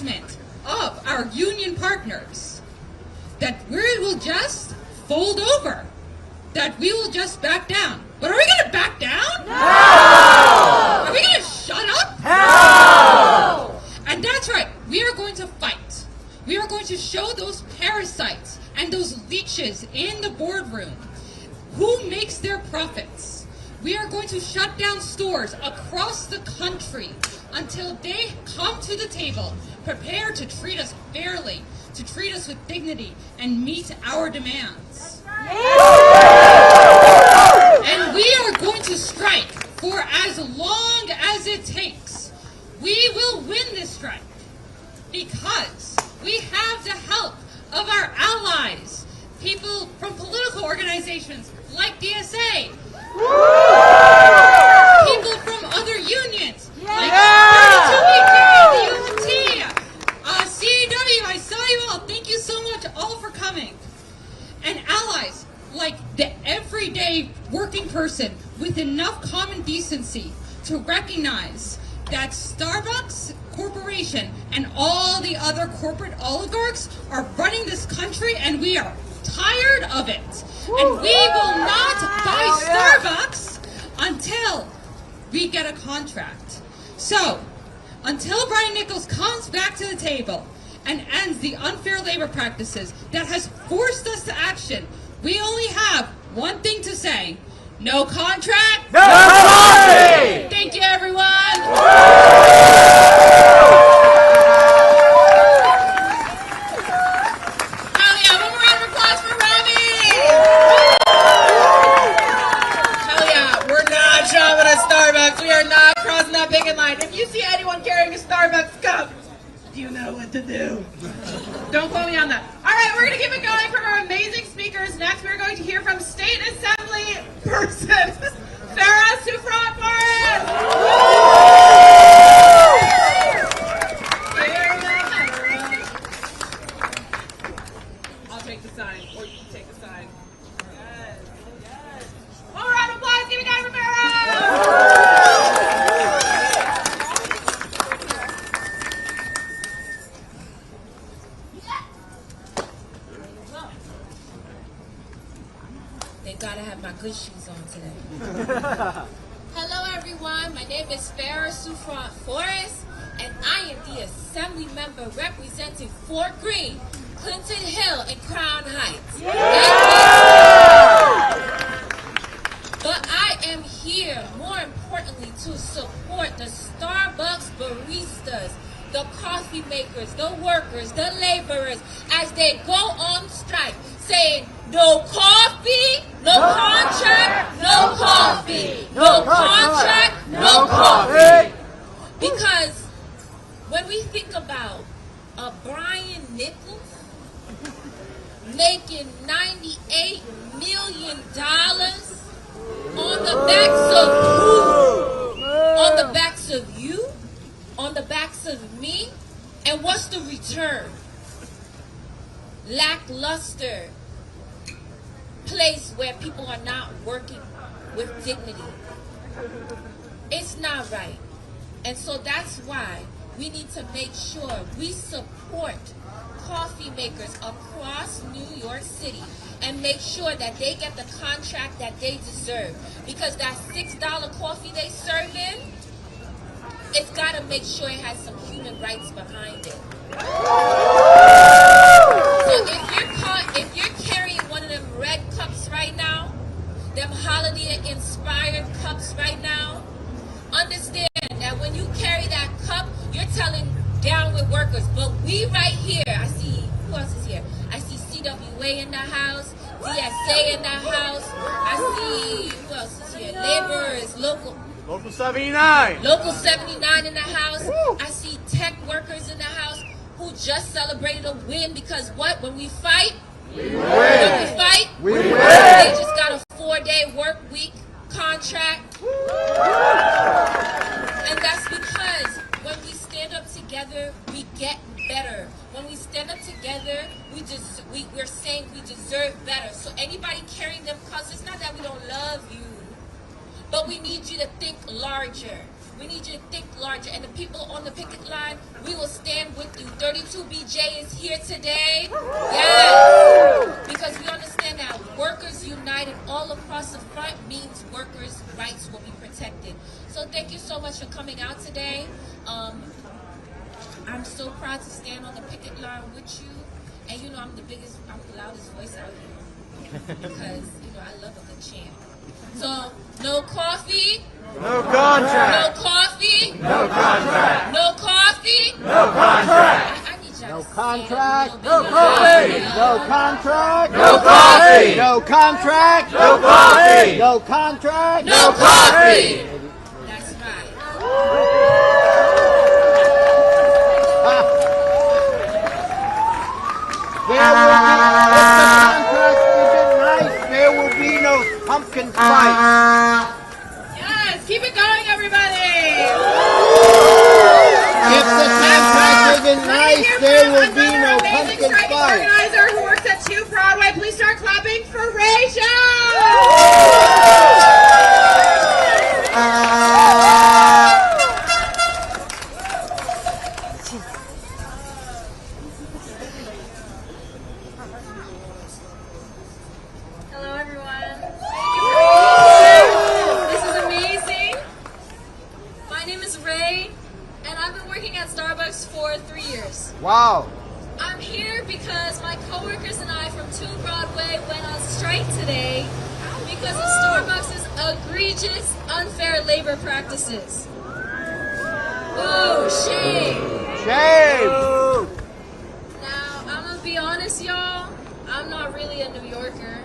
embarrassment of our union partners that we will just fold over, that we will just back down. But are we going to back down? No! Are we going to shut up? No! And that's right, we are going to fight. We are going to show those parasites and those leeches in the boardroom who makes their profits. We are going to shut down stores across the country until they come to the table prepared to treat us fairly, to treat us with dignity, and meet our demands. And we are going to strike for as long as it takes. We will win this strike because we have the help of our allies, people from political organizations like DSA, people from other unions like the UNT, CEW. I saw you all. Thank you so much all for coming. And allies like the everyday working person with enough common decency to recognize that Starbucks Corporation and all the other corporate oligarchs are running this country, and we are tired of it. And we will not buy Starbucks until we get a contract. So, until Brian Nichols comes back to the table and ends the unfair labor practices that has forced us to action, we only have one thing to say. No contract, no coffee! Thank you, everyone. Hell yeah, one more round of applause for Robbie. Hell yeah, we're not shopping at Starbucks. We are not crossing that picket line. If you see anyone carrying a Starbucks cup, you know what to do. Don't quote me on that. All right, we're going to keep it going from our amazing speakers. Next, we're going to hear from State Assembly person Farah Sufrat Forrest. I'll take the sign, or you can take the sign. Yes. Yes. One round of applause. Give it down for Farah. Gotta have my good shoes on today. Hello everyone, my name is Farah Sufrat Forrest, and I am the Assembly member representing Fort Greene, Clinton Hill, and Crown Heights. But I am here, more importantly, to support the Starbucks baristas, the coffee makers, the workers, the laborers, as they go on strike, saying, no coffee, no contract, no coffee. No contract, no coffee. Because when we think about Brian Nichols making $98 million on the backs of who? On the backs of you? On the backs of me? And what's the return? Lackluster place where people are not working with dignity. It's not right. And so that's why we need to make sure we support coffee makers across New York City and make sure that they get the contract that they deserve. Because that $6 coffee they serve in, it's got to make sure it has some human rights behind it. So if you're carrying one of them red cups right now, them holiday-inspired cups right now, understand that when you carry that cup, you're telling down with workers. But we right here, I see, who else is here? I see CWA in the house, DSA in the house, I see, who else is here? Laborers, Local 79. Local 79 in the house. Woo. I see tech workers in the house who just celebrated a win because what? When we fight, we win. When we fight, we win. They just got a 4-day work week contract. Woo. And that's because when we stand up together, we get better. When we stand up together, we're saying we deserve better. So anybody carrying them cups, it's not that we don't love you, but we need you to think larger. We need you to think larger. And the people on the picket line, we will stand with you S2BJ is here today. Yes. Because we understand that workers united all across the front means workers' rights will be protected. So thank you so much for coming out today. I'm so proud to stand on the picket line with you. And you know I'm the loudest voice out here. Because, I love a good chant. So, no coffee. No contract. No coffee. No contract. No coffee. No contract. I need y'all No to contract. stand No a little bit coffee. louder. No contract. No coffee. No contract. No coffee. No contract. No coffee. That's right. There will be no pumpkin spice. Yes, keep it going, everybody. If the contract isn't nice, there will be no amazing pumpkin striking spice. organizer who works at 2 Broadway. Please start clapping for Rachel. Hello, everyone. Thank you for being here. This is amazing. My name is Ray, and I've been working at Starbucks for 3 years. Wow. I'm here because my coworkers and I from 2 Broadway went on strike today because of Starbucks' egregious, unfair labor practices. Whoa, shame. Shame. Now, I'm gonna be honest, y'all. I'm not really a New Yorker.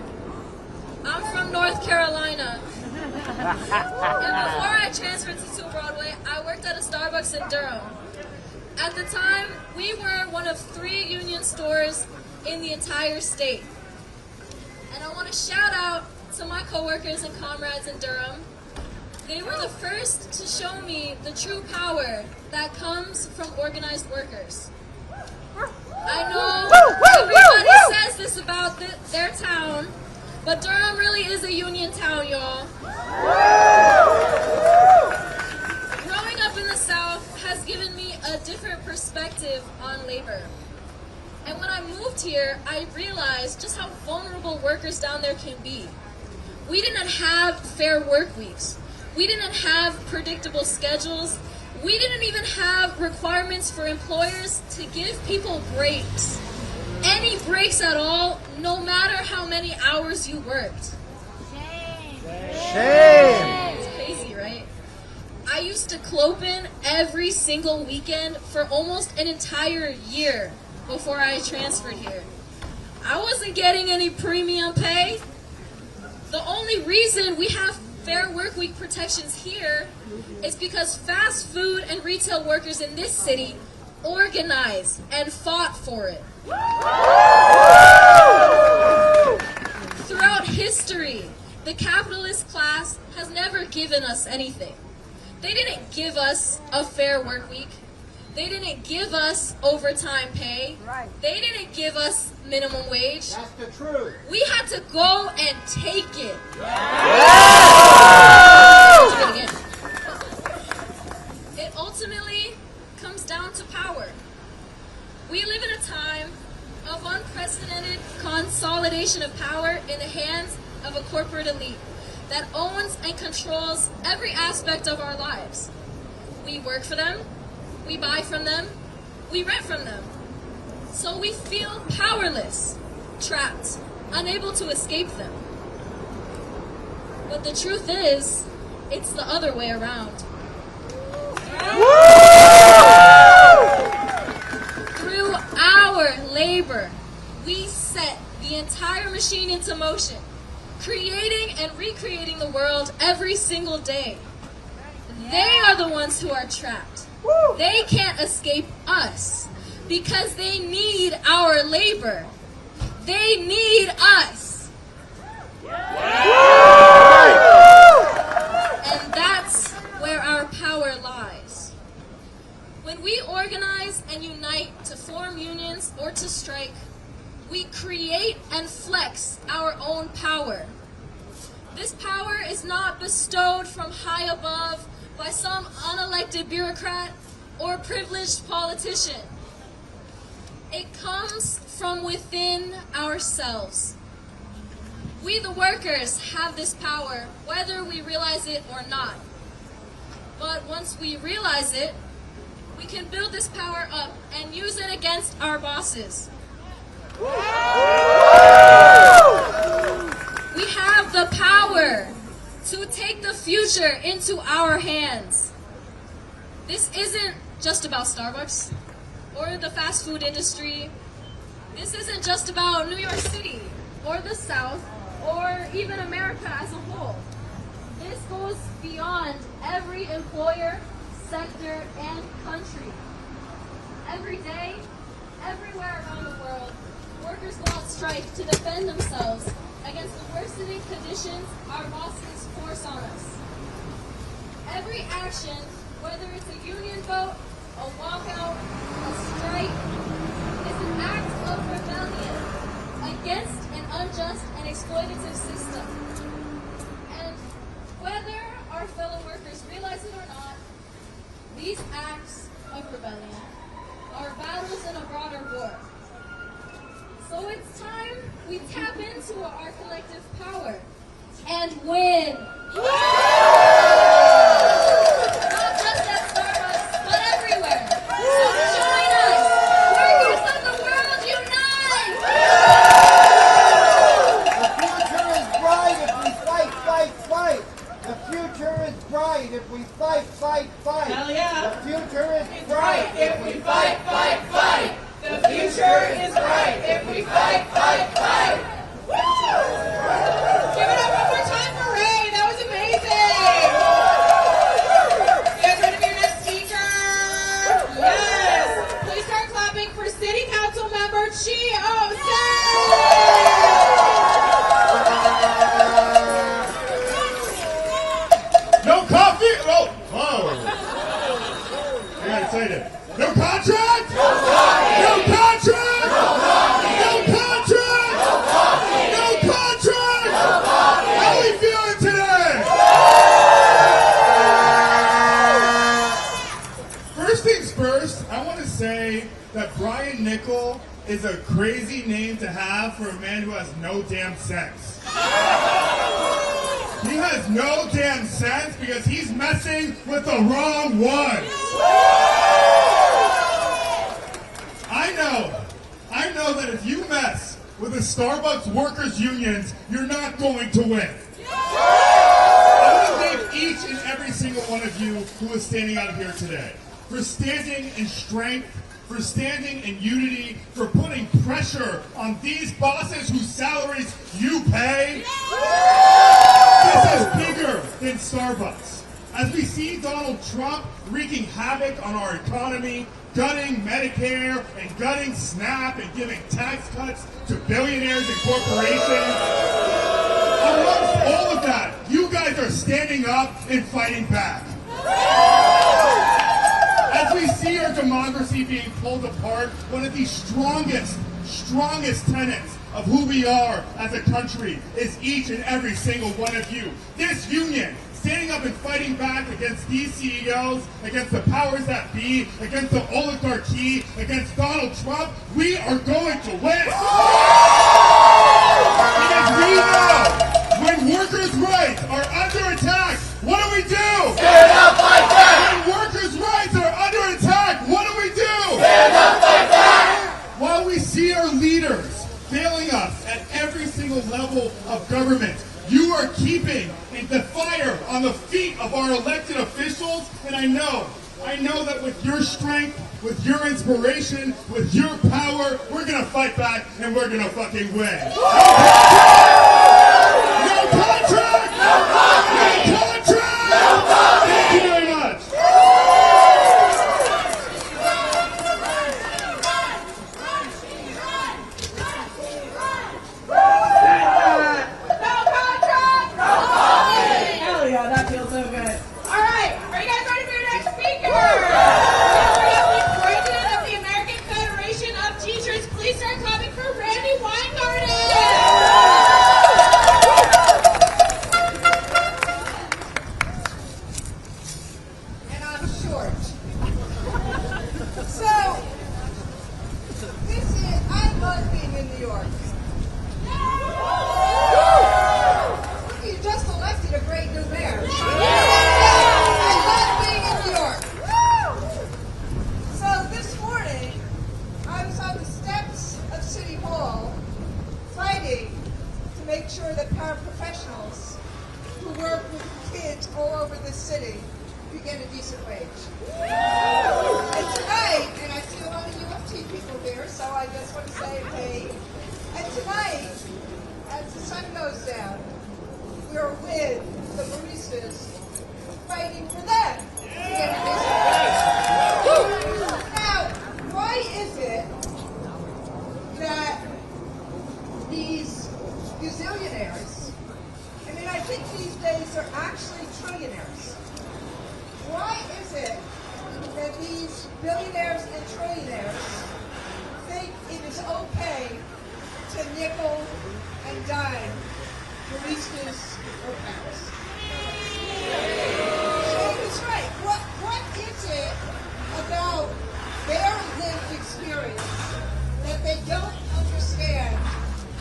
I'm from North Carolina. And before I transferred to 2 Broadway, I worked at a Starbucks in Durham. At the time, we were one of 3 union stores in the entire state. And I want to shout out to my coworkers and comrades in Durham. They were the first to show me the true power that comes from organized workers. I know everybody says this about their town, but Durham really is a union town, y'all. Growing up in the South has given me a different perspective on labor. And when I moved here, I realized just how vulnerable workers down there can be. We didn't have fair work weeks. We didn't have predictable schedules. We didn't even have requirements for employers to give people breaks. Any breaks at all, no matter how many hours you worked. Shame. It's crazy, right? I used to clope in every single weekend for almost an entire year before I transferred here. I wasn't getting any premium pay. The only reason we have fair work week protections here is because fast food and retail workers in this city organized and fought for it. Throughout history, the capitalist class has never given us anything. They didn't give us a fair work week. They didn't give us overtime pay. They didn't give us minimum wage. That's the truth. We had to go and take it. It ultimately comes down to power. We live in a time of unprecedented consolidation of power in the hands of a corporate elite that owns and controls every aspect of our lives. We work for them, we buy from them, we rent from them. So we feel powerless, trapped, unable to escape them. But the truth is, it's the other way around. Through our labor, we set the entire machine into motion, creating and recreating the world every single day. They are the ones who are trapped. They can't escape us because they need our labor. They need us. And that's where our power lies. When we organize and unite to form unions or to strike, we create and flex our own power. This power is not bestowed from high above by some unelected bureaucrat or privileged politician. It comes from within ourselves. We, the workers, have this power, whether we realize it or not. But once we realize it, we can build this power up and use it against our bosses. We have the power to take the future into our hands. This isn't just about Starbucks or the fast food industry. This isn't just about New York City or the South or even America as a whole. This goes beyond every employer, sector, and country. Every day, everywhere around the world, workers go on strike to defend themselves against the worsening conditions our bosses force on us. Every action, whether it's a union vote, a walkout, a strike, is an act of rebellion against an unjust and exploitative system. And whether our fellow workers realize it or not, these acts of rebellion are battles in a broader war. So it's time we tap into our collective power and win. Not just at Starbucks, but everywhere. So join us. Workers of the world, unite! The future is bright if we fight, fight, fight. The future is bright if we fight, fight, fight. Hell yeah. The future is bright if we fight, fight, fight. The future is bright if we fight, fight, fight. Woo! Give it up one more time for Ray. That was amazing. You guys ready for your next speaker? Yes. Please start clapping for City Council Member Chi-O-Sen. No coffee? Oh, whoa. I got excited. No contract? No coffee! No contract? No coffee! No contract? No coffee! No contract? No coffee! How are we feeling today? First things first, I want to say that Brian Nickel is a crazy name to have for a man who has no damn sense. He has no damn sense because he's messing with the wrong ones. I know that if you mess with the Starbucks workers' unions, you're not going to win. I want to thank each and every single one of you who is standing out here today for standing in strength, for standing in unity, for putting pressure on these bosses whose salaries you pay. This is bigger than Starbucks. As we see Donald Trump wreaking havoc on our economy, gutting Medicare and gutting SNAP and giving tax cuts to billionaires and corporations. Amongst all of that, you guys are standing up and fighting back. As we see our democracy being pulled apart, one of the strongest tenets of who we are as a country is each and every single one of you. This union, standing up and fighting back against these CEOs, against the powers that be, against the oligarchy, against Donald Trump, we are going to win. Because we know when workers' rights are under attack, what do we do? Stand up, fight back! When workers' rights are under attack, what do we do? Stand up, fight back! While we see our leaders failing us at every single level of government, you are keeping the fire on the feet of our elected officials, and I know that with your strength, with your inspiration, with your power, we're gonna fight back and we're gonna fucking win. No contract! No contract! No contract! No contract! Thank you very much. Hell yeah, that feels so good. All right, are you guys ready for your next speaker? President of the American Federation of Teachers. Please start clapping for Randy Weingarten. And I'm short. So, this love being in New York. You just elected a great new mayor. I love being in New York. So this morning, I was on the steps of City Hall fighting to make sure that paraprofessionals who work with kids all over the city could get a decent wage. And tonight, and I see a lot of UFT people here, so I just want to say hey. And tonight, as the sun goes down, we're with the baristas fighting for them to get a decent wage. Now, why is it that these gazillionaires, I mean, I think these days they're actually trillionaires. Why is it that these billionaires and trillionaires think it is okay to nickel and dime baristas or pounds? Shane is right. What is it about their lived experience that they don't understand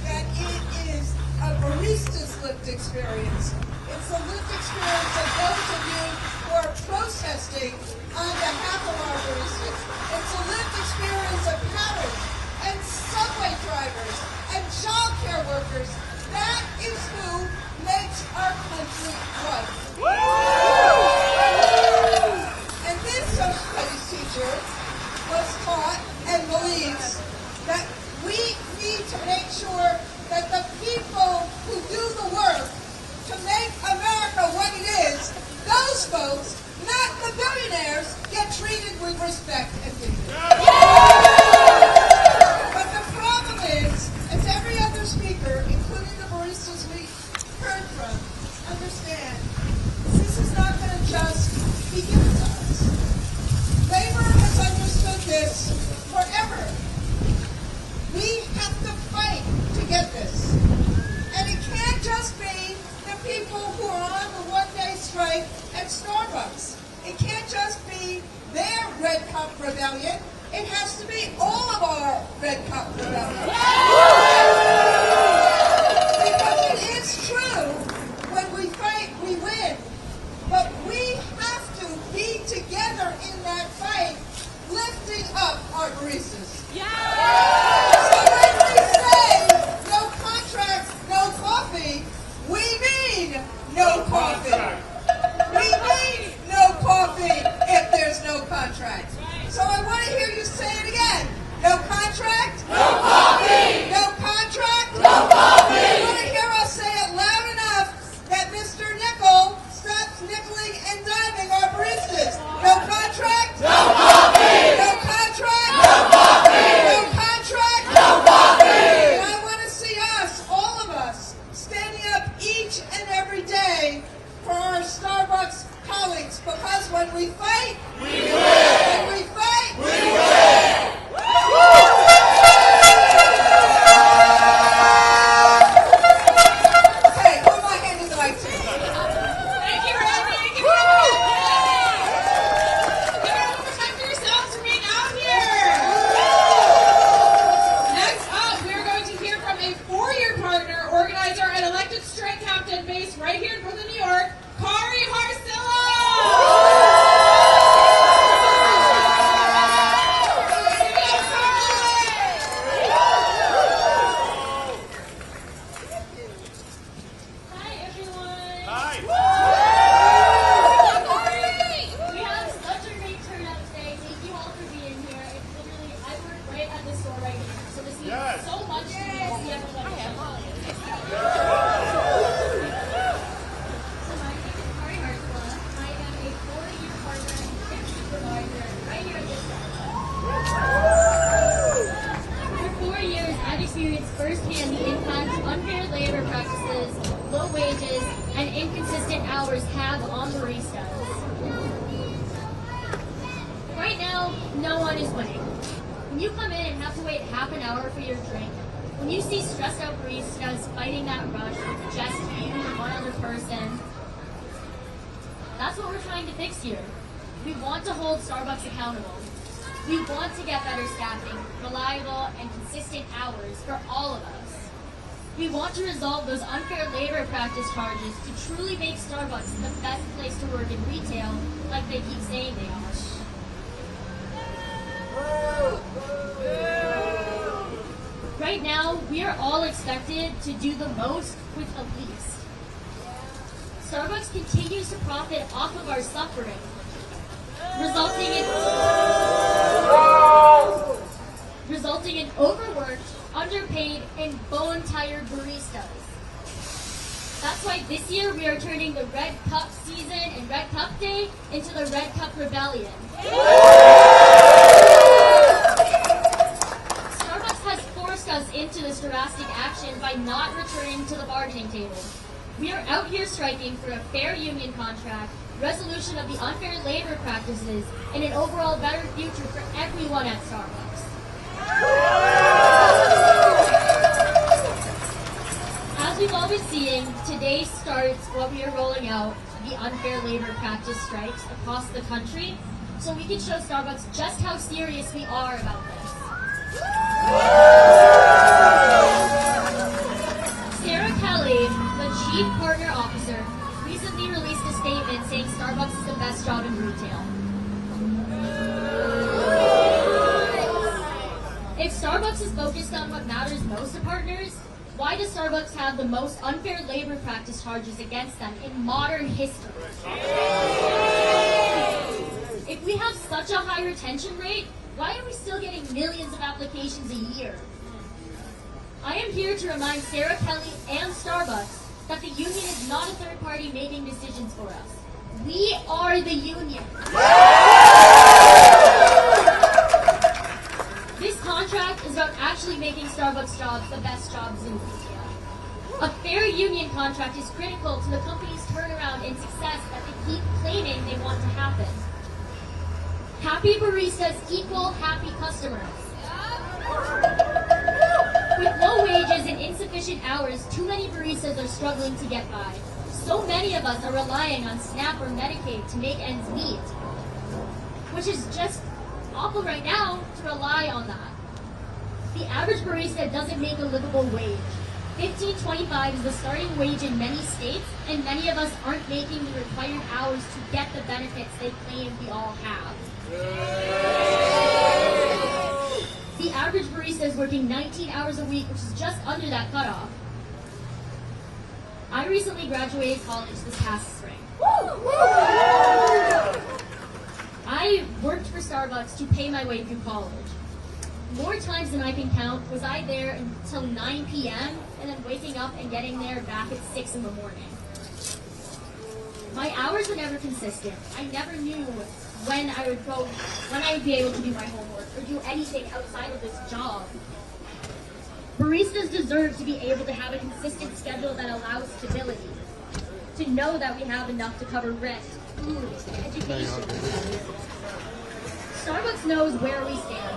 that it is a barista's lived experience? It's the lived experience of those of you who are protesting on behalf of our baristas. It's the lived experience of parents and subway drivers and child care workers. That is who makes our country run. And this social studies teacher was taught and believes that we need to make sure that the people who do the work to make America what it is, those folks, not the billionaires, get treated with respect and dignity. But the problem is, as every other speaker, including the baristas we heard from, understand, this is not going to just be given to us. Labor has understood this forever. We have to fight to get this. And it can't just be the people who are on the one-day strike at Starbucks. It can't just be their Red Cup rebellion. It has to be all of our Red Cup rebellion. Because it is true, when we fight, we win. But we have to be together in that fight, lifting up our baristas. So when we say no contracts, no coffee, we mean no coffee. We mean no coffee if there's no contract. So I want to hear you say it again. No contract? No coffee! No contract? No coffee! I want to hear us say it loud enough that Mr. Nickel stops nickeling and diming our baristas. No contract? No coffee! No contract? No coffee! No contract? No coffee! And I want to see us, all of us, standing up each and every day for our Starbucks colleagues, because when we fight, We win! when we fight, We win! Okay, hold my hand in the mic too. Thank you, Randy. Give it one more time for yourselves for being out here. Next up, we're going to hear from a four-year partner, organizer, and elected strike captain based right here in Brooklyn, New York, Kari Harcillo. Hi, everyone. Hi! We have such a great turnout today. Thank you all for being here. It's literally, I work right at the store right here, so this means Yes. so much to me to see everybody. So my name is Kari Hartzela. I am a 4-year partner and shift supervisor right here at this store. For 4 years, I've experienced firsthand the impact unfair labor practices, low wages, and inconsistent hours have on baristas. Right now, no one is winning. When you come in and have to wait half an hour for your drink, when you see stressed out baristas fighting that rush with just you and one other person, that's what we're trying to fix here. We want to hold Starbucks accountable. We want to get better staffing, reliable and consistent hours for all of us. We want to resolve those unfair labor practice charges to truly make Starbucks the best place to work in retail, like they keep saying they are. Right now, we are all expected to do the most with the least. Starbucks continues to profit off of our suffering, resulting in overworked, underpaid, and bone-tired baristas. That's why this year we are turning the Red Cup season and Red Cup Day into the Red Cup Rebellion. Starbucks has forced us into this drastic action by not returning to the bargaining table. We are out here striking for a fair union contract, resolution of the unfair labor practices, and an overall better future for everyone at Starbucks. As we've all been seeing, today starts what we are rolling out, the unfair labor practice strikes across the country, so we can show Starbucks just how serious we are about this. Sarah Kelly, the Chief Partner Officer, recently released a statement saying Starbucks is the best job in retail. If Starbucks is focused on what matters most to partners, why does Starbucks have the most unfair labor practice charges against them in modern history? If we have such a high retention rate, why are we still getting millions of applications a year? I am here to remind Sarah Kelly and Starbucks that the union is not a third party making decisions for us. We are the union. This contract is about actually making Starbucks jobs the best jobs in retail. A fair union contract is critical to the company's turnaround and success that they keep claiming they want to happen. Happy baristas equal happy customers. With low wages and insufficient hours, too many baristas are struggling to get by. So many of us are relying on SNAP or Medicaid to make ends meet, which is just awful right now to rely on that. The average barista doesn't make a livable wage. $15.25 is the starting wage in many states, and many of us aren't making the required hours to get the benefits they claim we all have. The average barista is working 19 hours a week, which is just under that cutoff. I recently graduated college this past spring. I worked for Starbucks to pay my way through college. More times than I can count was I there until 9 p.m. and then waking up and getting there back at 6 in the morning. My hours were never consistent. I never knew when I would be able to do my homework or do anything outside of this job. Baristas deserve to be able to have a consistent schedule that allows stability, to know that we have enough to cover rent, food, and education. Starbucks knows where we stand.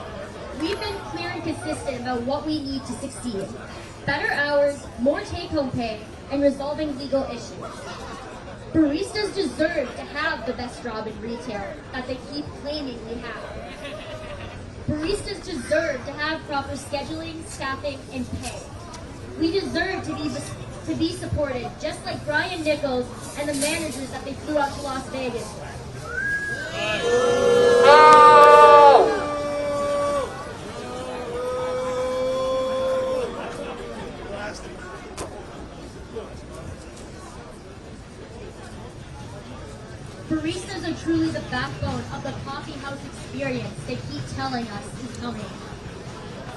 We've been clear and consistent about what we need to succeed. Better hours, more take-home pay, and resolving legal issues. Baristas deserve to have the best job in retail that they keep claiming we have. Baristas deserve to have proper scheduling, staffing, and pay. We deserve to be supported, just like Brian Nichols and the managers that they flew out to Las Vegas for. Baristas are truly the backbone of the coffee house experience they keep telling us is coming.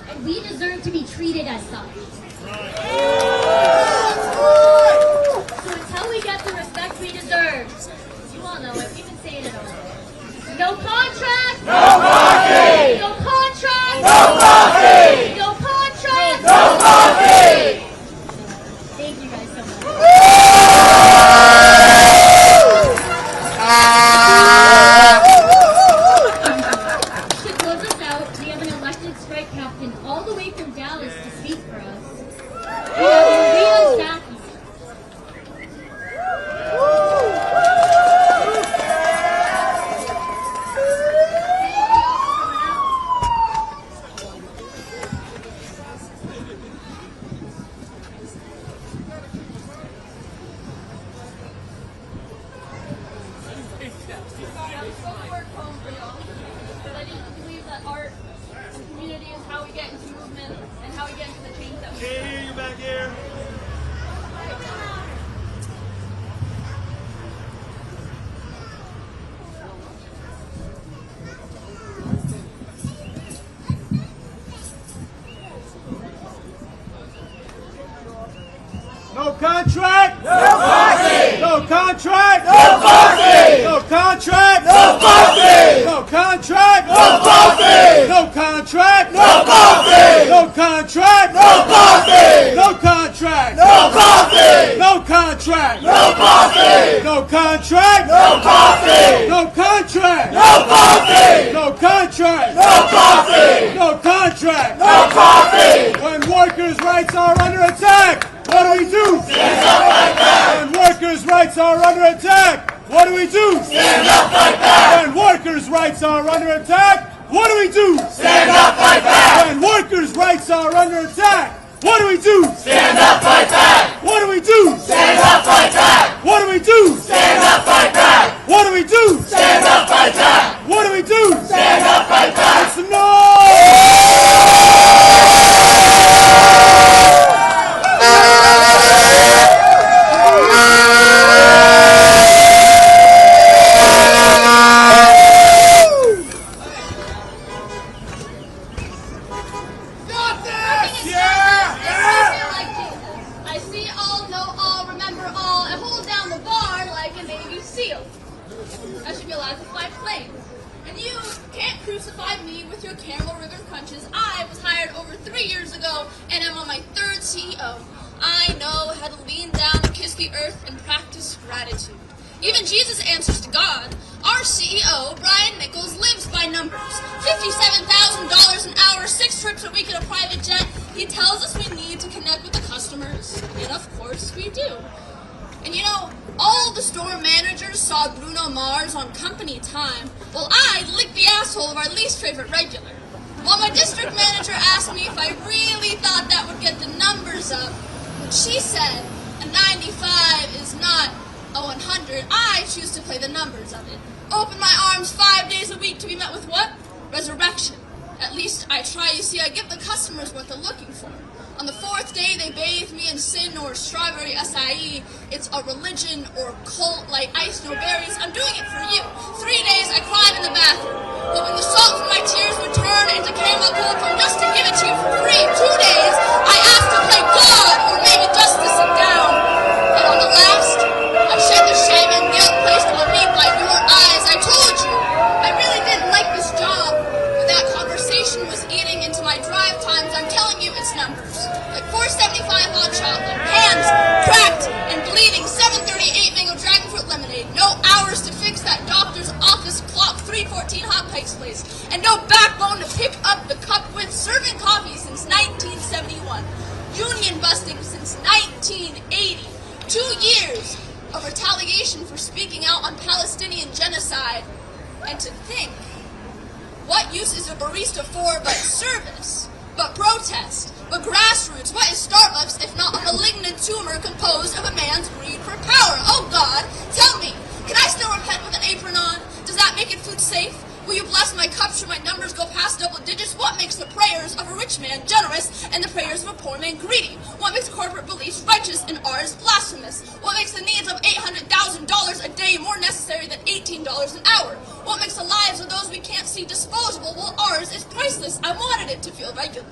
And we deserve to be treated as such. So until we get the respect we deserve, you all know it, we've been saying it all day. No contract! No coffee! No contract! No coffee! No contract! No coffee! Thank you guys so much. To close us out, we have an elected strike captain all the way from Dallas to speak for us. We have Maria Zaki. No contract. No coffee. No contract. No coffee. No contract. No coffee. No contract. No coffee. No contract. No coffee. No contract. No coffee. No contract. No coffee. No contract. No coffee. No contract. No coffee. No contract. No coffee. No contract. No coffee. No contract. No coffee. When workers' rights are under attack, what do we do? Stand up like that. When workers' rights are under attack, what do we do? Stand up like that. When workers' rights are under attack, what do we do? Stand up like that. When workers' rights are under attack, what do we do? Stand up like that. What do we do? Stand up like that. What do we do? Stand up like that. What do we do? Stand up like that. What do we do? Stand up like that. It's no! I see all, know all, remember all, and hold down the bar like a Navy SEAL. I should be allowed to fly planes. And you can't crucify me with your caramel ribbon crunches. I was hired over 3 years ago, and I'm on my 3rd CEO. I know how to lean down and kiss the earth and practice gratitude. Even Jesus answers to God. Our CEO, Brian Nichols, lives by numbers. $57,000 an hour, 6 trips a week in a private jet. He tells us we need to connect with the customers, and of course we do. And you know, all the store managers saw Bruno Mars on company time, while I licked the asshole of our least favorite regular. While my district manager asked me if I really thought that would get the numbers up, when she said a 95 is not a 100, I choose to play the numbers of it. Open my arms 5 days a week to be met with what? Resurrection. At least I try. You see, I give the customers what they're looking for. On the 4th day, they bathe me in sin or strawberry acai. It's a religion or cult like ice no berries. I'm doing it for you. 3 days, I cried in the bathroom, hoping the salt from my tears would turn into caramel cold just to give it to you for free. 2 days, I asked to play God or maybe just to sit down. And on the last, I shed the shame and guilt placed on me by your eyes. I told you, I really didn't like this job. But that conversation was eating into my drive times. I'm telling you, it's numbers. Like $4.75 hot chocolate, hands cracked and bleeding, $7.38 mango dragon fruit lemonade, no hours to fix that doctor's office clock, 314 hot Pikes Place, and no backbone to pick up the cup with, serving coffee since 1971, union busting since 1980, 2 years of retaliation for speaking out on Palestinian genocide, and to think, what use is a barista for but service, but protest, but grassroots? What is Starbucks if not a malignant tumor composed of a man's greed for power? Oh God, tell me, can I still repent with an apron on? Does that make it food safe? Will you bless my cup should my numbers go past double digits? What makes the prayers of a rich man generous and the prayers of a poor man greedy? What makes corporate beliefs righteous and ours blasphemous? What makes the needs of $800,000 a day more necessary than $18 an hour? What makes the lives of those we can't see disposable while ours is priceless? I wanted it to feel regular.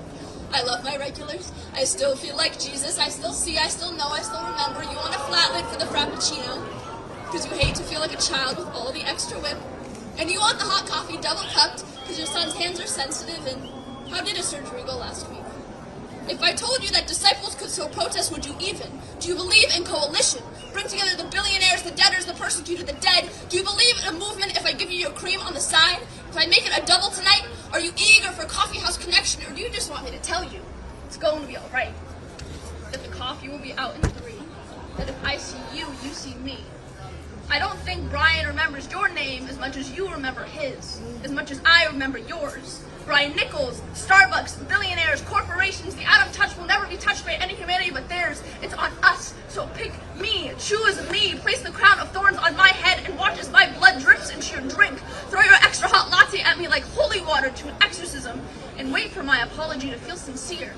I love my regulars. I still feel like Jesus. I still see, I still know, I still remember. You want a flat lid for the Frappuccino because you hate to feel like a child with all the extra whip. And you want the hot coffee double cupped because your son's hands are sensitive. And how did a surgery go last week? If I told you that disciples could sow protest, would you even? Do you believe in coalition? Bring together the billionaires, the debtors, the persecuted, the dead. Do you believe in a movement if I give you your cream on the side? If I make it a double tonight? Are you eager for coffee house connection, or do you just want me to tell you it's going to be all right? That the coffee will be out in 3. That if I see you, you see me. I don't think Brian remembers your name as much as you remember his, as much as I remember yours. Brian Nichols, Starbucks, billionaires, corporations, the out of touch will never be touched by any humanity but theirs. It's on us. So pick me, choose me, place the crown of thorns on my head and watch as my blood drips into your drink. Throw your extra hot latte at me like holy water to an exorcism and wait for my apology to feel sincere.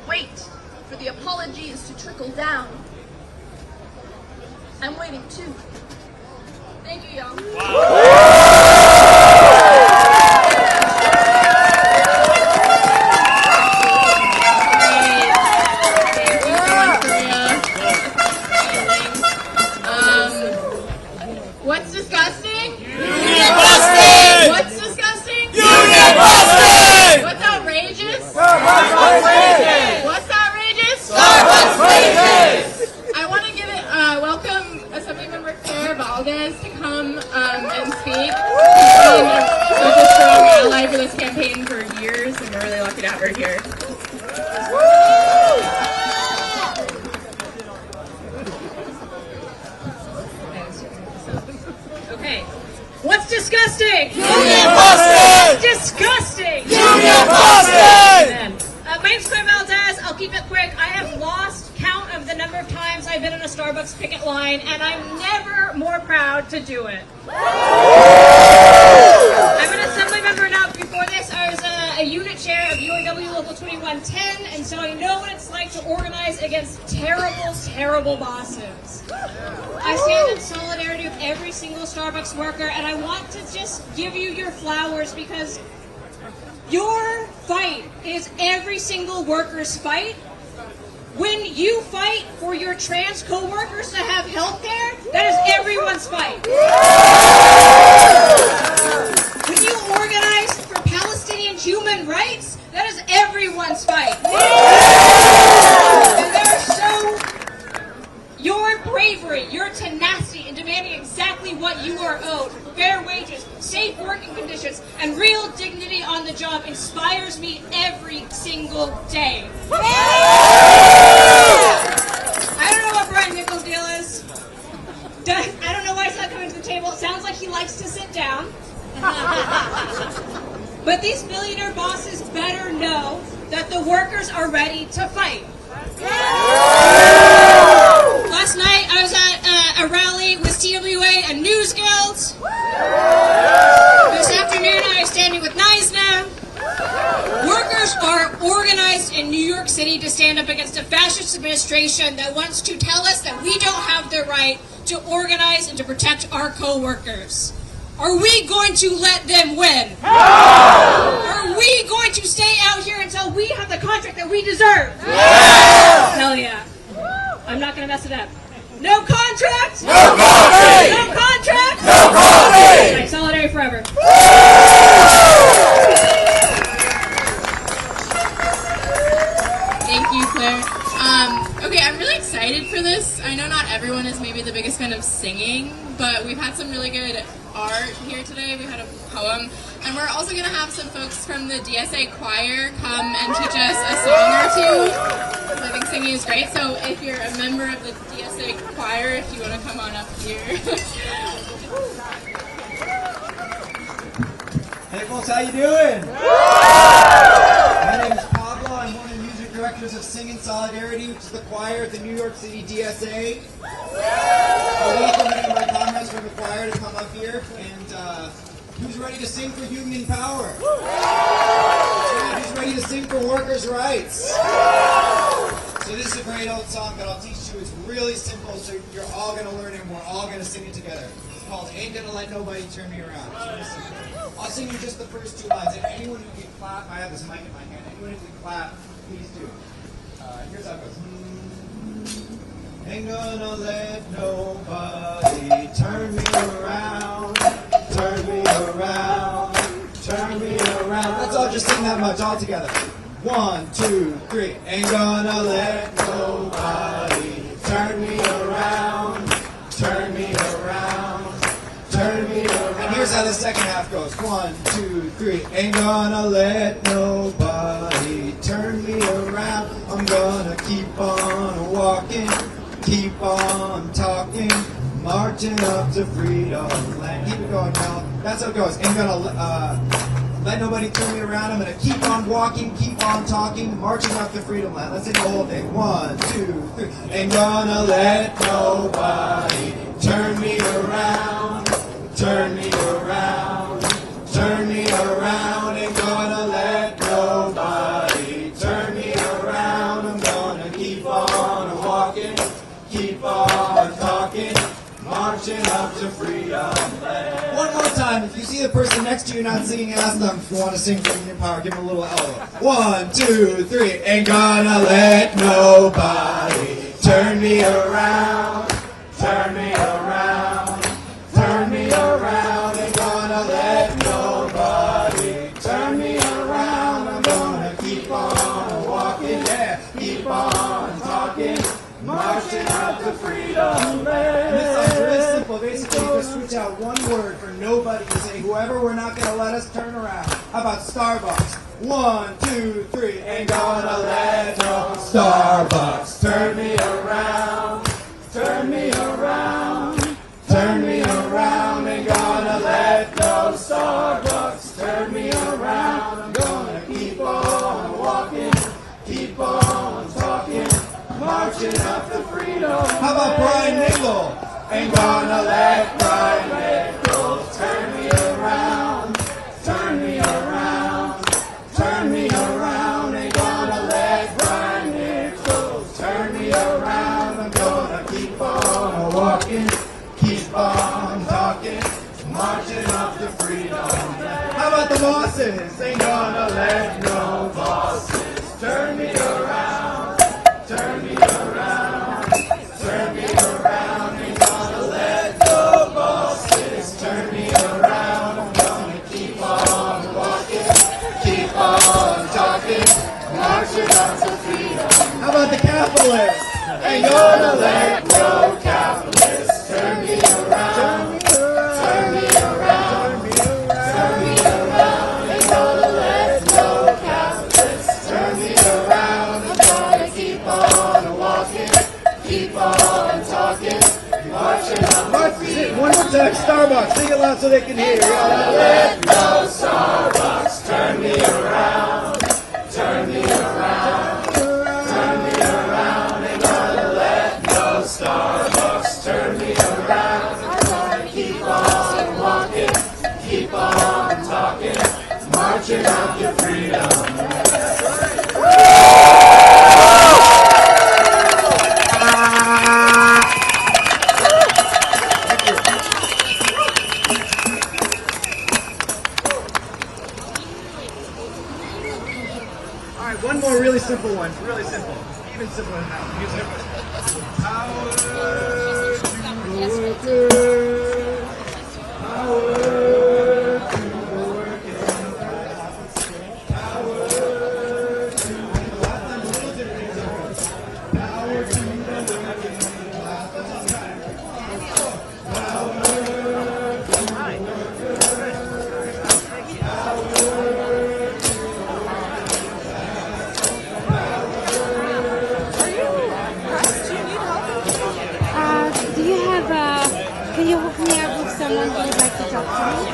Wait for the apologies to trickle down. I'm waiting too. Thank you, y'all. Thank you so much, Maria. What's outrageous? Starbucks wages! I want to give it welcome Assemblymember Claire Valdez to come and speak. She's been such a strong ally for this campaign for years, and we're really lucky to have her here. Okay. What's disgusting? Union busting! Disgusting! Union busting! My name's Claire Valdez. I'll keep it quick. I have lost count of the number of times I've been in a Starbucks picket line, and I'm never more proud to do it. I'm an assembly member now. Before this, I was a unit chair of UAW Local 2110, and so I know what it's like to organize against terrible, terrible bosses. I stand in solidarity with every single Starbucks worker, and I want to just give you your flowers because your fight is every single worker's fight. When you fight for your trans co-workers to have health care, that is everyone's fight. When you organize for Palestinian human rights, that is everyone's fight. And your bravery, your tenacity in demanding exactly what you are owed, fair wages, safe working conditions, and real dignity on the job inspires me every single day. I don't know what Brian Nichols' deal is. I don't know why he's not coming to the table. It sounds like he likes to sit down. But these millionaire bosses better know that the workers are ready to fight. Last night I was at a rally with CWA and News Guild. This afternoon I was standing with NISNA. Workers are organized in New York City to stand up against a fascist administration that wants to tell us that we don't have the right to organize and to protect our co-workers. Are we going to let them win? No! Are we going to stay out here until we have the contract that we deserve? Yeah! Hell yeah. I'm not going to mess it up. No contract? No coffee! No contract? No coffee! Right, solidarity forever. Thank you, Claire. Okay, I'm really excited for this. I know not everyone is maybe the biggest fan of singing, but we've had some really good art here today. We had a poem, and we're also going to have some folks from the DSA choir come and teach us a song or two. So I think singing is great. So if you're a member of the DSA choir, if you want to come on up here. Hey folks, how you doing? My name is Pablo. I'm one of the music directors of Sing in Solidarity, which is the choir at the New York City DSA. I welcome any of my comrades from the choir to come up here. And who's ready to sing for union power? Who's ready to sing for workers' rights? So this is a great old song that I'll teach you. It's really simple, so you're all going to learn it and we're all going to sing it together. It's called Ain't Gonna Let Nobody Turn Me Around. It's really simple. I'll sing you just the first two lines, and anyone who can clap, I have this mic in my hand, anyone who can clap, please do. Here's how it goes. Ain't gonna let nobody turn me around, turn me around, turn me around. Let's all just sing that much all together. 1, 2, 3. Ain't gonna let nobody turn me around, turn me around, turn me around. And here's how the second half goes. 1, 2, 3. Ain't gonna let nobody turn me around. I'm gonna keep on walking, keep on talking, marching up to freedom land. Keep it going, pal. That's how it goes. Ain't gonna let nobody turn me around. I'm gonna keep on walking, keep on talking, marching up to freedom land. Let's sing the whole thing. 1, 2, 3. Ain't gonna let nobody turn me around, turn me around, turn me around. Ain't gonna let nobody turn me around. I'm gonna keep on walking, keep on talking, marching up to freedom land. One more time. If you see the person next to you not singing, ask them if you want to sing for union power. Give them a little elbow. 1, 2, 3. Ain't gonna let nobody turn me around, turn me around, turn me around. Ain't gonna let nobody turn me around. I'm gonna keep on keep on talking, marching out to freedom land. This song's really simple. Basically, you just switch out one word for nobody. You say, whoever we're not going to let us turn around. How about Starbucks? 1, 2, 3. Ain't gonna let no Starbucks turn me around. Turn me around. Turn me around. Ain't gonna let no Starbucks turn me around. I'm gonna keep on walking, keep on talking, marching up to freedom. How about Brian Nichol? Ain't gonna let Brian Nichol turn me around, turn me around, turn me around. Ain't gonna let Brian Nichol turn me around. I'm gonna keep on walking, keep on talking, marching up to freedom. How about the bosses? Ain't gonna let no bosses turn me around, turn me around, turn me around. Ain't gonna let no bosses turn me around. I'm gonna keep on walking, keep on talking, marching up to freedom. How about the capitalists? Ain't gonna let no capitalists turn me around, turn me around, turn me around. Ain't gonna let no capitalists turn me around. I'm gonna keep on walking, keep on talking, marching up. One more time, Starbucks. Sing it loud so they can hear. Ain't gonna let no Starbucks turn me around, turn me around, turn me around. Ain't gonna let no Starbucks turn me around. I'm gonna keep on walking, keep on talking, marching out to freedom. All right, one more really simple one. Really simple. Even simpler than that. Power to the workers. Power to the working class. Power to the power to the working class. Power to the Can you hook me up with someone who would like to talk to me?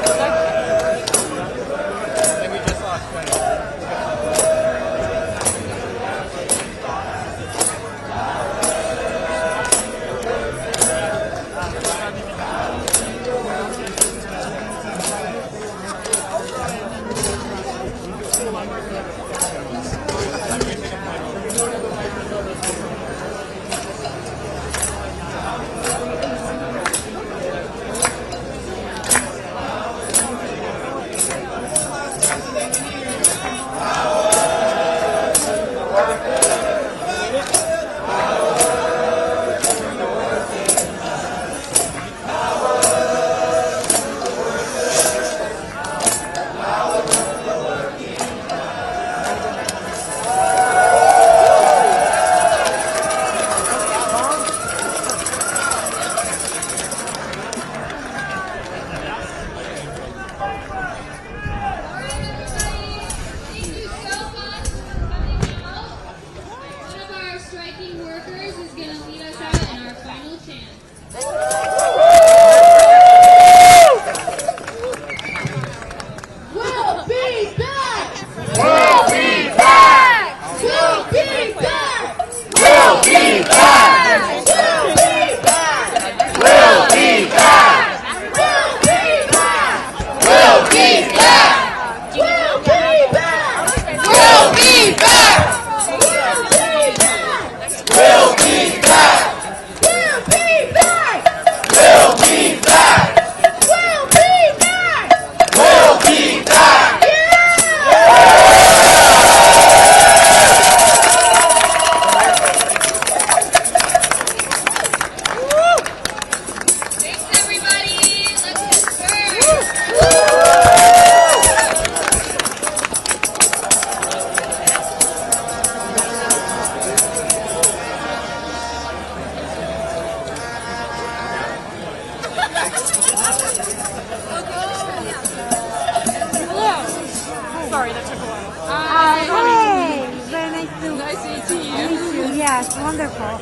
Nice meeting you. Me too. Yes, wonderful.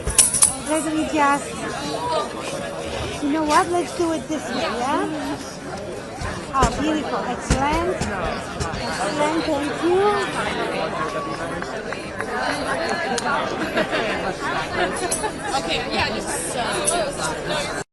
Let me just. You know what? Let's do it this way, yeah? Oh, beautiful. Excellent. Excellent. Thank you. Okay, yeah, just